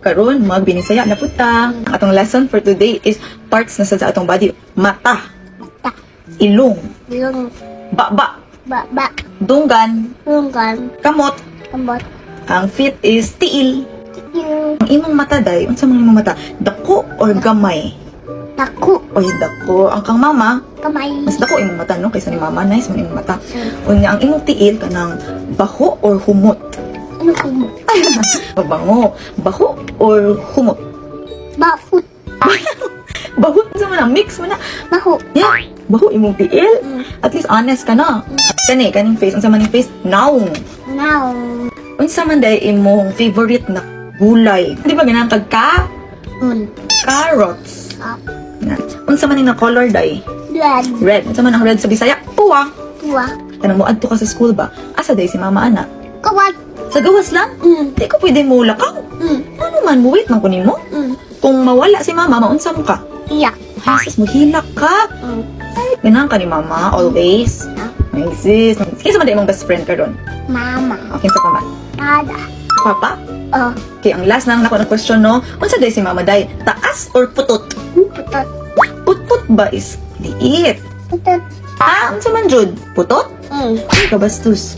karon magbinisaya na puta. Ang atong lesson for today is parts na sa atong body. Mata, Ta. ilong, Ilong. baba, Ba. dunggan, Tunggan. kamot. Kamot. Ang feet is tiil. Yung Ang imong mata day, unsa man imong mata? Dako or gamay? taku. Oy, dako. Ang kang mama, Kamay. mas dako imong mata no kaysa ni mama. Nice man imong mata. Unya ang imong tiil kanang baho or humot? Ano kumo? Mabango. Baho or humot? Bafut. Baho sa man mix man na. Baho. Yeah, baho imong tiil. Mm. At least honest ka na. Kaning face, unsa man yung face? Naong. Now. Unsa man day imong favorite na gulay? Di ba ganang ka? Carrots. Up. Yan. Unsa man yung na color day? Red. Red. Unsa man ang red sa Bisaya? Puwa. Tua. Kanang mo adto ka sa school ba? Asa day si mama ana? Kawat. Sa gawas lang? Di ko pwede mo lakaw. Ano man, wait man kunin mo. Kung mawala si mama, maunsa mo ka? Iyak. Ay, sis, mahilak ka. Ganang ka ni mama, always. Ay, sis. Kinsa man day mong best friend ka ron? Mama. Okay, sa pa man? Ada. Papa? Oh. Okay, ang last na ako ng question, no? Unsa day si mama day? Taas or putot? Putot. Putput ba is liit? Putot. Ah, unsa man jud? Putot? Ay, kabastos.